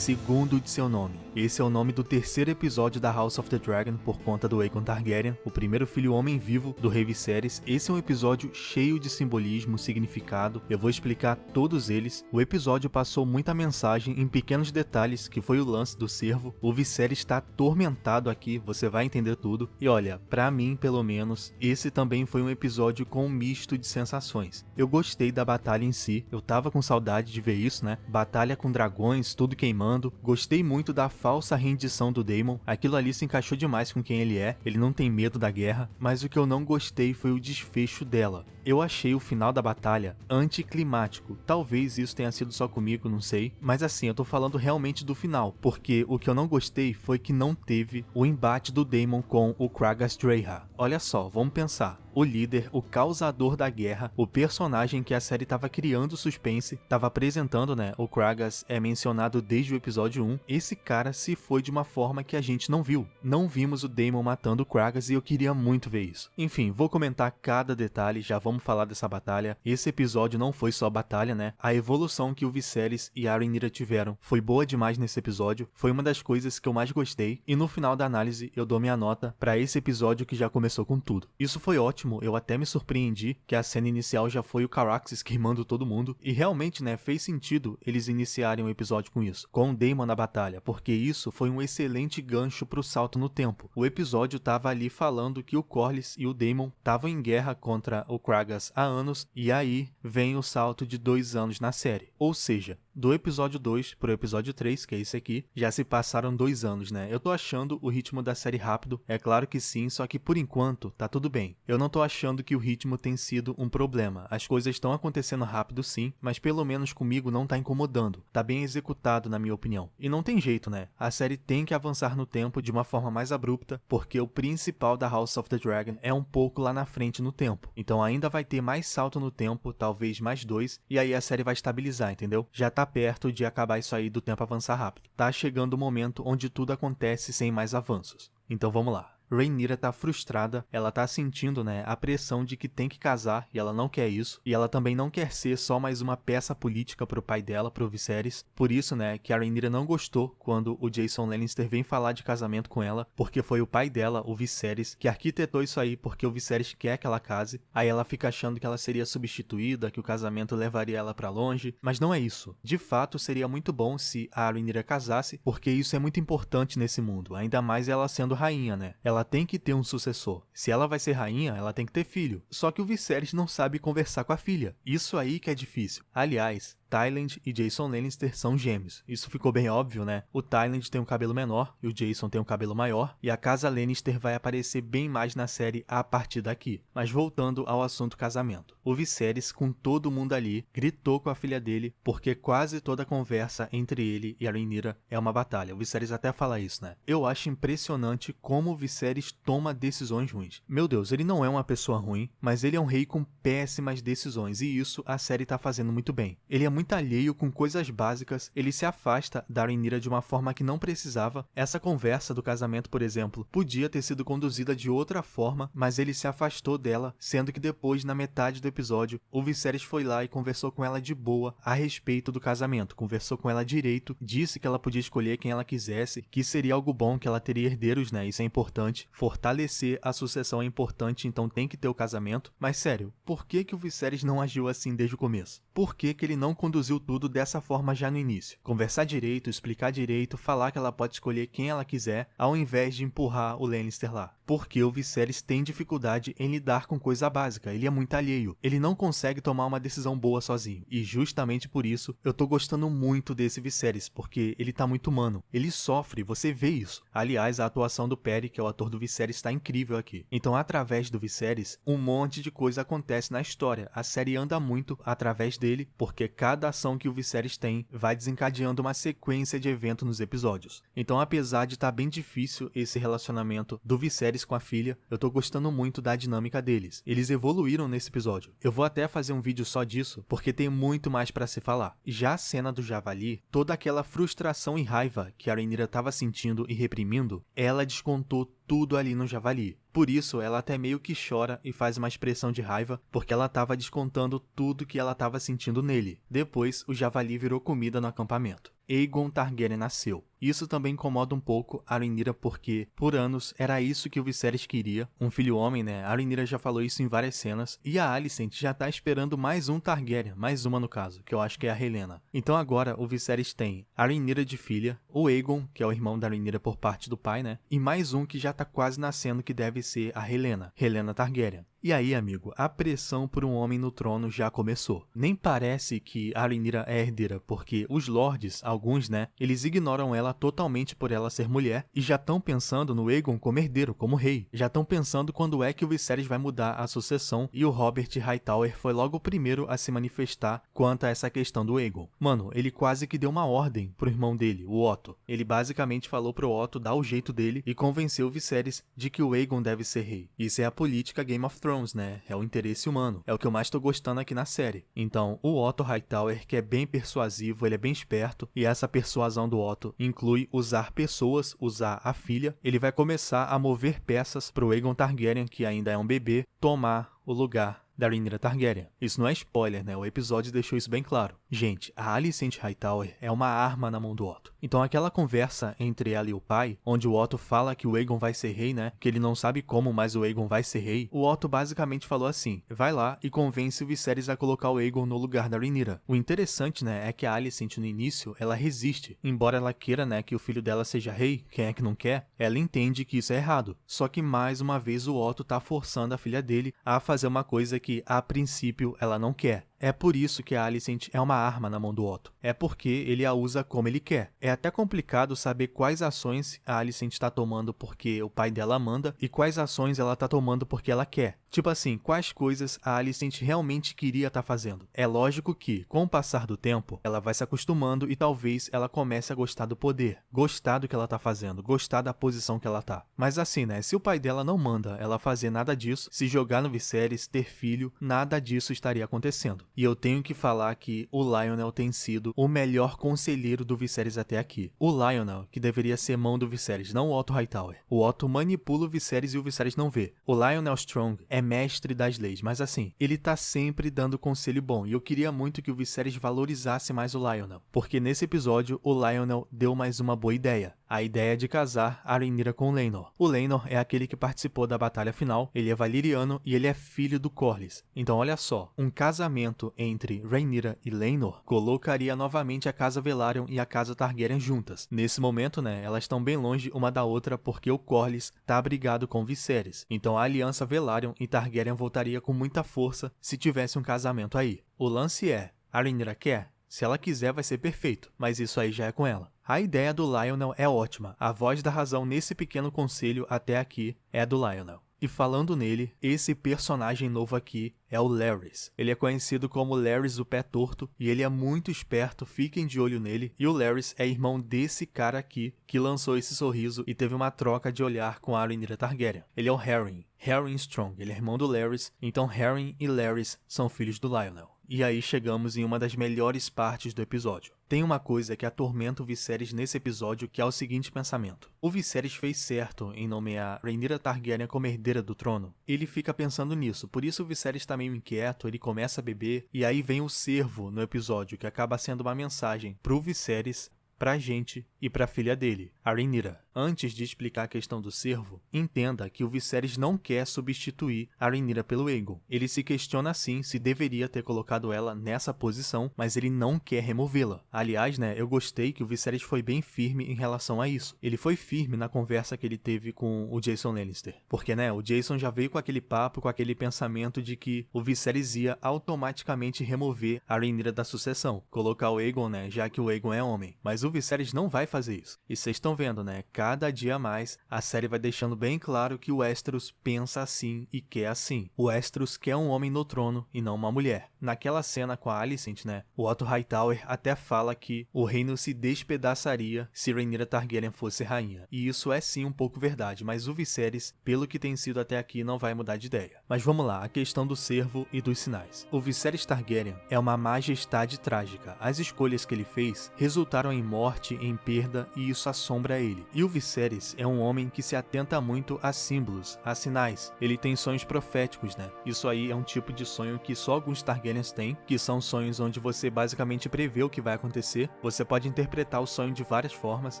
segundo de seu nome. Esse é o nome do terceiro episódio da House of the Dragon por conta do Aegon Targaryen, o primeiro filho homem vivo do rei Viserys. Esse é um episódio cheio de simbolismo, significado, eu vou explicar todos eles. O episódio passou muita mensagem em pequenos detalhes, que foi o lance do cervo. O Viserys está atormentado aqui, você vai entender tudo. E olha, pra mim pelo menos, esse também foi um episódio com um misto de sensações. Eu gostei da batalha em si, eu tava com saudade de ver isso, né? Batalha com dragões, tudo queimando. Gostei muito da falsa rendição do Daemon, aquilo ali se encaixou demais com quem ele é, ele não tem medo da guerra, mas o que eu não gostei foi o desfecho dela. Eu achei o final da batalha anticlimático, talvez isso tenha sido só comigo, não sei, mas assim, eu tô falando realmente do final, porque o que eu não gostei foi que não teve o embate do Daemon com o Kragas Dreyha. Olha só, vamos pensar. O líder, o causador da guerra, o personagem que a série estava criando suspense, estava apresentando, né? O Kragas é mencionado desde o episódio 1. Esse cara se foi de uma forma que a gente não viu. Não vimos o Daemon matando o Kragas e eu queria muito ver isso. Enfim, vou comentar cada detalhe, já vamos falar dessa batalha. Esse episódio não foi só batalha, né? A evolução que o Viserys e a Rhaenyra tiveram foi boa demais nesse episódio. Foi uma das coisas que eu mais gostei. E no final da análise eu dou minha nota para esse episódio que já começou com tudo. Isso foi ótimo. Eu até me surpreendi que a cena inicial já foi o Caraxes queimando todo mundo, e realmente, né, fez sentido eles iniciarem o episódio com isso, com o Daemon na batalha, porque isso foi um excelente gancho pro salto no tempo. O episódio tava ali falando que o Corlys e o Daemon estavam em guerra contra o Kragas há anos, e aí vem o salto de 2 anos na série. Ou seja, do episódio 2 pro episódio 3, que é esse aqui, já se passaram 2 anos, né? Eu tô achando o ritmo da série rápido, é claro que sim, só que por enquanto tá tudo bem. Eu não tô achando que o ritmo tem sido um problema. As coisas estão acontecendo rápido sim, mas pelo menos comigo não tá incomodando. Tá bem executado na minha opinião. E não tem jeito, né? A série tem que avançar no tempo de uma forma mais abrupta, porque o principal da House of the Dragon é um pouco lá na frente no tempo. Então ainda vai ter mais salto no tempo, talvez mais 2, e aí a série vai estabilizar, entendeu? Já tá perto de acabar isso aí do tempo avançar rápido. Tá chegando o momento onde tudo acontece sem mais avanços. Então vamos lá. Rhaenyra tá frustrada, ela tá sentindo, né, a pressão de que tem que casar e ela não quer isso, e ela também não quer ser só mais uma peça política pro pai dela, pro Viserys. Por isso, né, que a Rhaenyra não gostou quando o Jason Lannister vem falar de casamento com ela, porque foi o pai dela, o Viserys, que arquitetou isso aí porque o Viserys quer que ela case. Aí ela fica achando que ela seria substituída, que o casamento levaria ela pra longe, mas não é isso. De fato, seria muito bom se a Rhaenyra casasse, porque isso é muito importante nesse mundo, ainda mais ela sendo rainha, né? Ela tem que ter um sucessor. Se ela vai ser rainha, ela tem que ter filho. Só que o Viserys não sabe conversar com a filha. Isso aí que é difícil. Aliás, Tywin e Jason Lannister são gêmeos. Isso ficou bem óbvio, né? O Tywin tem um cabelo menor e o Jason tem um cabelo maior, e a casa Lannister vai aparecer bem mais na série a partir daqui. Mas voltando ao assunto casamento. O Viserys, com todo mundo ali, gritou com a filha dele, porque quase toda a conversa entre ele e a Rhaenyra é uma batalha. O Viserys até fala isso, né? Eu acho impressionante como o Viserys toma decisões ruins. Meu Deus, ele não é uma pessoa ruim, mas ele é um rei com péssimas decisões, e isso a série tá fazendo muito bem. Ele é muito alheio com coisas básicas, ele se afasta da Rhaenyra de uma forma que não precisava. Essa conversa do casamento, por exemplo, podia ter sido conduzida de outra forma, mas ele se afastou dela, sendo que depois, na metade do episódio, o Viserys foi lá e conversou com ela de boa a respeito do casamento, conversou com ela direito, disse que ela podia escolher quem ela quisesse, que seria algo bom, que ela teria herdeiros, né? Isso é importante, fortalecer a sucessão é importante, então tem que ter o casamento. Mas sério, por que o Viserys não agiu assim desde o começo? Por que ele não conduziu tudo dessa forma já no início? Conversar direito, explicar direito, falar que ela pode escolher quem ela quiser, ao invés de empurrar o Lannister lá. Porque o Viserys tem dificuldade em lidar com coisa básica, ele é muito alheio, ele não consegue tomar uma decisão boa sozinho. E justamente por isso, eu tô gostando muito desse Viserys, porque ele tá muito humano, ele sofre, você vê isso. Aliás, a atuação do Perry, que é o ator do Viserys, tá incrível aqui. Então, através do Viserys, um monte de coisa acontece na história. A série anda muito através dele, porque cada ação que o Viserys tem vai desencadeando uma sequência de eventos nos episódios. Então, apesar de estar bem difícil esse relacionamento do Viserys com a filha, eu tô gostando muito da dinâmica deles. Eles evoluíram nesse episódio. Eu vou até fazer um vídeo só disso, porque tem muito mais pra se falar. Já a cena do Javali, toda aquela frustração e raiva que a Rhaenyra tava sentindo e reprimindo, ela descontou tudo ali no Javali. Por isso, ela até meio que chora e faz uma expressão de raiva, porque ela estava descontando tudo que ela estava sentindo nele. Depois, o Javali virou comida no acampamento. Aegon Targaryen nasceu. Isso também incomoda um pouco a Rhaenyra porque, por anos, era isso que o Viserys queria. Um filho homem, né? A Rhaenyra já falou isso em várias cenas. E a Alicent já tá esperando mais um Targaryen, mais uma no caso, que eu acho que é a Rhaelena. Então agora o Viserys tem a Rhaenyra de filha, o Aegon, que é o irmão da Rhaenyra por parte do pai, né? E mais um que já tá quase nascendo, que deve ser a Rhaelena Targaryen. E aí, amigo, a pressão por um homem no trono já começou. Nem parece que a Rhaenyra é herdeira, porque os lords, alguns, né, eles ignoram ela totalmente por ela ser mulher e já estão pensando no Aegon como herdeiro, como rei. Já estão pensando quando é que o Viserys vai mudar a sucessão e o Robert Hightower foi logo o primeiro a se manifestar quanto a essa questão do Aegon. Mano, ele quase que deu uma ordem pro irmão dele, o Otto. Ele basicamente falou pro Otto dar o jeito dele e convenceu o Viserys de que o Aegon deve ser rei. Isso é a política Game of Thrones, né? É o interesse humano. É o que eu mais tô gostando aqui na série. Então, o Otto Hightower, que é bem persuasivo, ele é bem esperto, e essa persuasão do Otto inclui usar pessoas, usar a filha. Ele vai começar a mover peças pro Aegon Targaryen, que ainda é um bebê, tomar o lugar da Rhaenyra Targaryen. Isso não é spoiler, né? O episódio deixou isso bem claro. Gente, a Alicent Hightower é uma arma na mão do Otto. Então aquela conversa entre ela e o pai, onde o Otto fala que o Aegon vai ser rei, né? Que ele não sabe como, mas o Aegon vai ser rei. O Otto basicamente falou assim: vai lá e convence o Viserys a colocar o Aegon no lugar da Rhaenyra. O interessante, né, é que a Alicent no início, ela resiste. Embora ela queira, né, que o filho dela seja rei, quem é que não quer? Ela entende que isso é errado. Só que mais uma vez o Otto tá forçando a filha dele a fazer uma coisa que a princípio ela não quer. É por isso que a Alicent é uma arma na mão do Otto. É porque ele a usa como ele quer. É até complicado saber quais ações a Alicent está tomando porque o pai dela manda e quais ações ela está tomando porque ela quer. Tipo assim, quais coisas a Alicent realmente queria estar fazendo. É lógico que, com o passar do tempo, ela vai se acostumando e talvez ela comece a gostar do poder, gostar do que ela tá fazendo, gostar da posição que ela tá. Mas assim, né, se o pai dela não manda ela fazer nada disso, se jogar no Viserys, ter filho, nada disso estaria acontecendo. E eu tenho que falar que o Lyonel tem sido o melhor conselheiro do Viserys até aqui. O Lyonel, que deveria ser mão do Viserys, não o Otto Hightower. O Otto manipula o Viserys e o Viserys não vê. O Lyonel Strong é mestre das leis, mas assim, ele tá sempre dando conselho bom. E eu queria muito que o Viserys valorizasse mais o Lyonel, porque nesse episódio o Lyonel deu mais uma boa ideia. A ideia de casar a Rhaenyra com Laenor. O Laenor é aquele que participou da batalha final, ele é valeriano e ele é filho do Corlys. Então olha só, um casamento entre Rhaenyra e Laenor colocaria novamente a casa Velaryon e a casa Targaryen juntas. Nesse momento, né, elas estão bem longe uma da outra porque o Corlys tá brigado com Viserys. Então a aliança Velaryon e Targaryen voltaria com muita força se tivesse um casamento aí. O lance é, a Rhaenyra quer? Se ela quiser vai ser perfeito, mas isso aí já é com ela. A ideia do Lyonel é ótima. A voz da razão nesse pequeno conselho até aqui é a do Lyonel. E falando nele, esse personagem novo aqui é o Larys. Ele é conhecido como Larys o Pé Torto e ele é muito esperto, fiquem de olho nele. E o Larys é irmão desse cara aqui que lançou esse sorriso e teve uma troca de olhar com a Rhaenyra Targaryen. Ele é o Harren Strong, ele é irmão do Larys, então Harren e Larys são filhos do Lyonel. E aí chegamos em uma das melhores partes do episódio. Tem uma coisa que atormenta o Viserys nesse episódio, que é o seguinte pensamento. O Viserys fez certo em nomear Rhaenyra Targaryen como herdeira do trono. Ele fica pensando nisso, por isso o Viserys tá meio inquieto, ele começa a beber, e aí vem o servo no episódio, que acaba sendo uma mensagem pro Viserys, pra gente e pra filha dele, a Rhaenyra. Antes de explicar a questão do servo, entenda que o Viserys não quer substituir a Rhaenyra pelo Aegon. Ele se questiona sim se deveria ter colocado ela nessa posição, mas ele não quer removê-la. Aliás, né, eu gostei que o Viserys foi bem firme em relação a isso. Ele foi firme na conversa que ele teve com o Jason Lannister. Porque, né, o Jason já veio com aquele papo, com aquele pensamento de que o Viserys ia automaticamente remover a Rhaenyra da sucessão. Colocar o Aegon, né, já que o Aegon é homem. Mas o Viserys não vai fazer isso. E vocês estão vendo, né, cada dia mais, a série vai deixando bem claro que o Westeros pensa assim e quer assim. O Westeros quer um homem no trono e não uma mulher. Naquela cena com a Alicent, né, o Otto Hightower até fala que o reino se despedaçaria se Rhaenyra Targaryen fosse rainha. E isso é sim um pouco verdade, mas o Viserys, pelo que tem sido até aqui, não vai mudar de ideia. Mas vamos lá, a questão do servo e dos sinais. O Viserys Targaryen é uma majestade trágica. As escolhas que ele fez resultaram em morte, em perda, e isso assombra ele. E o Viserys é um homem que se atenta muito a símbolos, a sinais. Ele tem sonhos proféticos, né? Isso aí é um tipo de sonho que só alguns Targaryens têm, que são sonhos onde você basicamente prevê o que vai acontecer. Você pode interpretar o sonho de várias formas.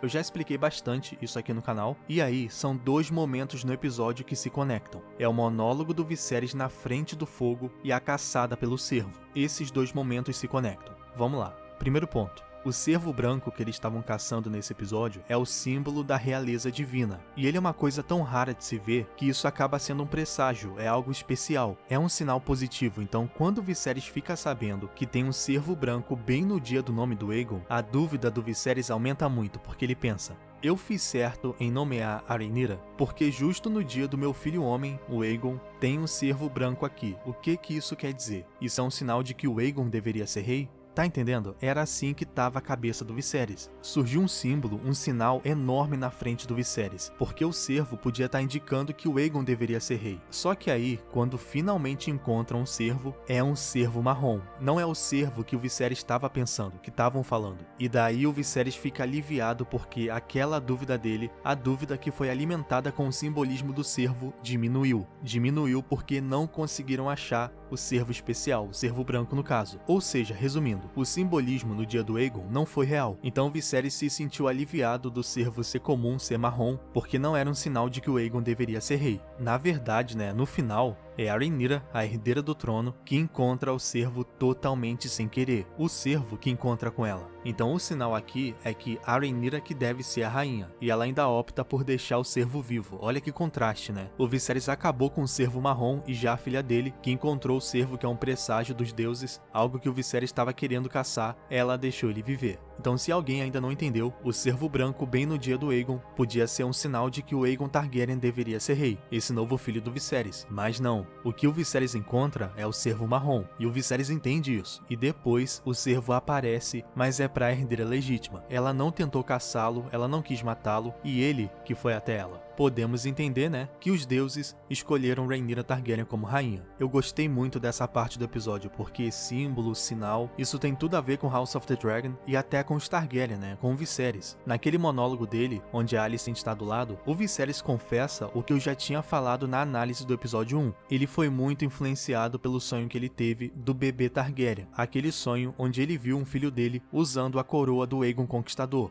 Eu já expliquei bastante isso aqui no canal. E aí, são dois momentos no episódio que se conectam. É o monólogo do Viserys na frente do fogo e a caçada pelo cervo. Esses dois momentos se conectam. Vamos lá. Primeiro ponto. O cervo branco que eles estavam caçando nesse episódio é o símbolo da realeza divina. E ele é uma coisa tão rara de se ver que isso acaba sendo um presságio, é algo especial. É um sinal positivo, então quando o Viserys fica sabendo que tem um cervo branco bem no dia do nome do Aegon, a dúvida do Viserys aumenta muito, porque ele pensa: eu fiz certo em nomear a Rhaenyra, porque justo no dia do meu filho homem, o Aegon, tem um cervo branco aqui. O que isso quer dizer? Isso é um sinal de que o Aegon deveria ser rei? Tá entendendo? Era assim que tava a cabeça do Viserys. Surgiu um símbolo, um sinal enorme na frente do Viserys, porque o cervo podia estar indicando que o Aegon deveria ser rei. Só que aí, quando finalmente encontram um cervo, é um cervo marrom. Não é o cervo que o Viserys estava pensando, que estavam falando. E daí o Viserys fica aliviado porque aquela dúvida dele, a dúvida que foi alimentada com o simbolismo do cervo, diminuiu. Diminuiu porque não conseguiram achar o cervo especial, o cervo branco no caso. Ou seja, resumindo, o simbolismo no dia do Aegon não foi real. Então Viserys se sentiu aliviado do cervo ser comum, ser marrom, porque não era um sinal de que o Aegon deveria ser rei. Na verdade, no final, é a Rhaenyra, a herdeira do trono, que encontra o cervo totalmente sem querer. O cervo que encontra com ela. Então o sinal aqui é que a Rhaenyra que deve ser a rainha. E ela ainda opta por deixar o cervo vivo. Olha que contraste, né? O Viserys acabou com o cervo marrom e já a filha dele, que encontrou o cervo que é um presságio dos deuses, algo que o Viserys estava querendo caçar, ela deixou ele viver. Então se alguém ainda não entendeu, o cervo branco bem no dia do Aegon podia ser um sinal de que o Aegon Targaryen deveria ser rei, esse novo filho do Viserys. Mas não. O que o Viserys encontra é o cervo marrom, e o Viserys entende isso. E depois o cervo aparece, mas é pra herdeira legítima. Ela não tentou caçá-lo, ela não quis matá-lo, e ele que foi até ela. Podemos entender, que os deuses escolheram Rhaenyra Targaryen como rainha. Eu gostei muito dessa parte do episódio, porque símbolo, sinal, isso tem tudo a ver com House of the Dragon e até com os Targaryen, com o Viserys. Naquele monólogo dele, onde a Alicent está do lado, o Viserys confessa o que eu já tinha falado na análise do episódio 1. Ele foi muito influenciado pelo sonho que ele teve do bebê Targaryen, aquele sonho onde ele viu um filho dele usando a coroa do Aegon Conquistador.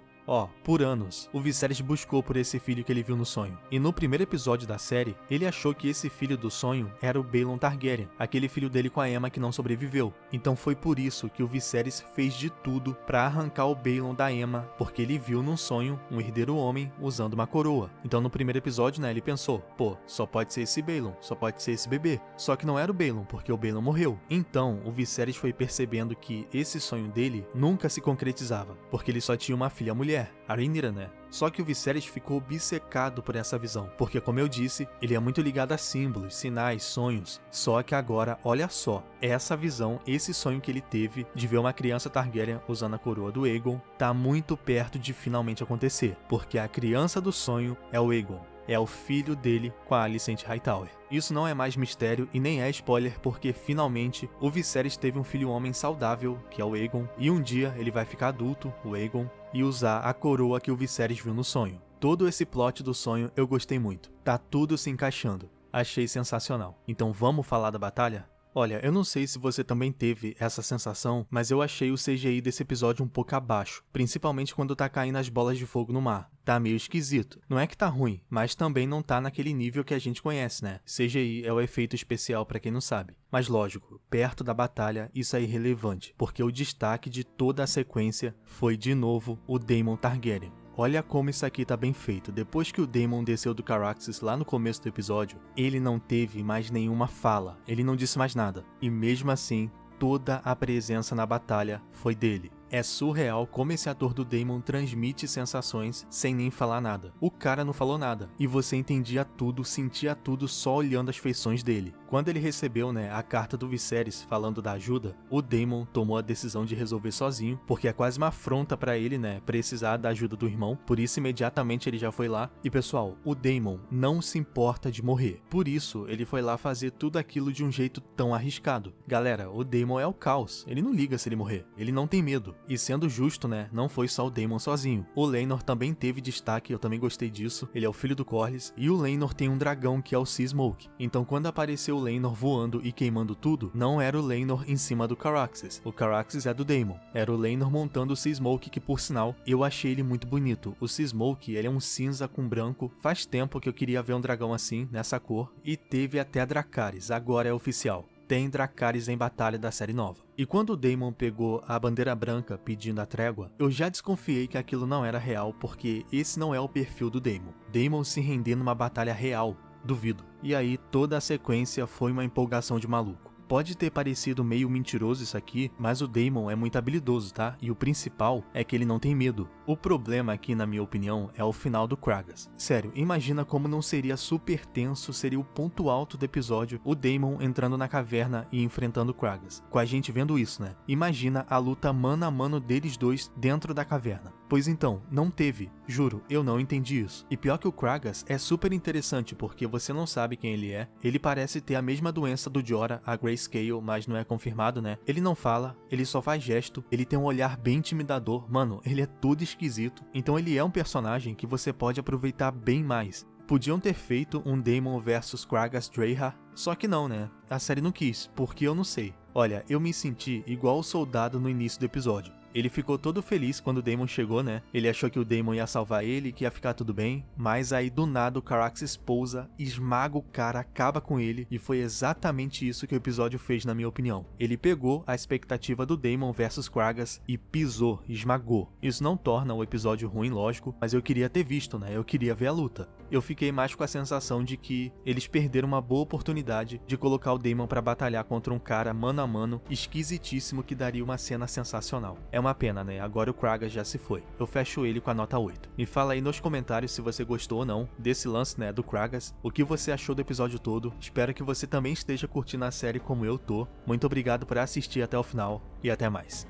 Por anos, o Viserys buscou por esse filho que ele viu no sonho. E no primeiro episódio da série, ele achou que esse filho do sonho era o Baelon Targaryen, aquele filho dele com a Aemma que não sobreviveu. Então foi por isso que o Viserys fez de tudo para arrancar o Baelon da Aemma, porque ele viu num sonho um herdeiro homem usando uma coroa. Então no primeiro episódio, ele pensou, só pode ser esse Baelon, só pode ser esse bebê. Só que não era o Baelon, porque o Baelon morreu. Então o Viserys foi percebendo que esse sonho dele nunca se concretizava, porque ele só tinha uma filha mulher, a Rhaenyra, Só que o Viserys ficou obcecado por essa visão, porque como eu disse, ele é muito ligado a símbolos, sinais, sonhos. Só que agora, olha só, essa visão, esse sonho que ele teve de ver uma criança Targaryen usando a coroa do Aegon, tá muito perto de finalmente acontecer, porque a criança do sonho é o Aegon. É o filho dele com a Alicent Hightower. Isso não é mais mistério e nem é spoiler, porque finalmente o Viserys teve um filho homem saudável, que é o Aegon, e um dia ele vai ficar adulto, o Aegon, e usar a coroa que o Viserys viu no sonho. Todo esse plot do sonho eu gostei muito. Tá tudo se encaixando. Achei sensacional. Então vamos falar da batalha? Olha, eu não sei se você também teve essa sensação, mas eu achei o CGI desse episódio um pouco abaixo, principalmente quando tá caindo as bolas de fogo no mar. Tá meio esquisito. Não é que tá ruim, mas também não tá naquele nível que a gente conhece, CGI é o efeito especial pra quem não sabe. Mas lógico, perto da batalha isso é irrelevante, porque o destaque de toda a sequência foi de novo o Daemon Targaryen. Olha como isso aqui tá bem feito. Depois que o Daemon desceu do Caraxes lá no começo do episódio, ele não teve mais nenhuma fala, ele não disse mais nada. E mesmo assim, toda a presença na batalha foi dele. É surreal como esse ator do Daemon transmite sensações sem nem falar nada. O cara não falou nada, e você entendia tudo, sentia tudo só olhando as feições dele. Quando ele recebeu, a carta do Viserys falando da ajuda, o Daemon tomou a decisão de resolver sozinho, porque é quase uma afronta pra ele, precisar da ajuda do irmão. Por isso, imediatamente ele já foi lá. E pessoal, o Daemon não se importa de morrer. Por isso, ele foi lá fazer tudo aquilo de um jeito tão arriscado. Galera, o Daemon é o caos. Ele não liga se ele morrer. Ele não tem medo. E sendo justo, né, não foi só o Daemon sozinho. O Laenor também teve destaque, eu também gostei disso. Ele é o filho do Corlys, e o Laenor tem um dragão que é o Sea Smoke. Então quando apareceu o Laenor voando e queimando tudo, não era o Laenor em cima do Caraxes. O Caraxes é do Daemon. Era o Laenor montando o Sea Smoke, que por sinal, eu achei ele muito bonito. O Sea Smoke, ele é um cinza com branco. Faz tempo que eu queria ver um dragão assim, nessa cor. E teve até a Dracarys, agora é oficial. Tem Dracarys em batalha da série nova. E quando o Daemon pegou a bandeira branca pedindo a trégua, eu já desconfiei que aquilo não era real, porque esse não é o perfil do Daemon. Daemon se render numa batalha real, duvido. E aí toda a sequência foi uma empolgação de maluco. Pode ter parecido meio mentiroso isso aqui, mas o Daemon é muito habilidoso, tá? E o principal é que ele não tem medo. O problema aqui, na minha opinião, é o final do Kragas. Sério, imagina como não seria super tenso, seria o ponto alto do episódio, o Daemon entrando na caverna e enfrentando o Kragas. Com a gente vendo isso, né? Imagina a luta mano a mano deles dois dentro da caverna. Pois então, não teve. Juro, eu não entendi isso. E pior que o Kragas é super interessante, porque você não sabe quem ele é. Ele parece ter a mesma doença do Jorah, a Grayscale, mas não é confirmado, né? Ele não fala, ele só faz gesto, ele tem um olhar bem intimidador. Mano, ele é tudo esquisito. Então ele é um personagem que você pode aproveitar bem mais. Podiam ter feito um Daemon vs Kragas Dreyha, só que não, né? A série não quis, porque eu não sei. Olha, eu me senti igual o soldado no início do episódio. Ele ficou todo feliz quando o Daemon chegou, né? Ele achou que o Daemon ia salvar ele, que ia ficar tudo bem, mas aí do nada o Caraxes pousa, esmaga o cara, acaba com ele, e foi exatamente isso que o episódio fez, na minha opinião. Ele pegou a expectativa do Daemon versus Kragas e pisou, esmagou. Isso não torna o episódio ruim, lógico, mas eu queria ter visto, né? Eu queria ver a luta. Eu fiquei mais com a sensação de que eles perderam uma boa oportunidade de colocar o Daemon pra batalhar contra um cara mano a mano, esquisitíssimo, que daria uma cena sensacional. É uma pena, né? Agora o Kragas já se foi. Eu fecho ele com a nota 8. Me fala aí nos comentários se você gostou ou não desse lance, né, do Kragas. O que você achou do episódio todo. Espero que você também esteja curtindo a série como eu tô. Muito obrigado por assistir até o final e até mais.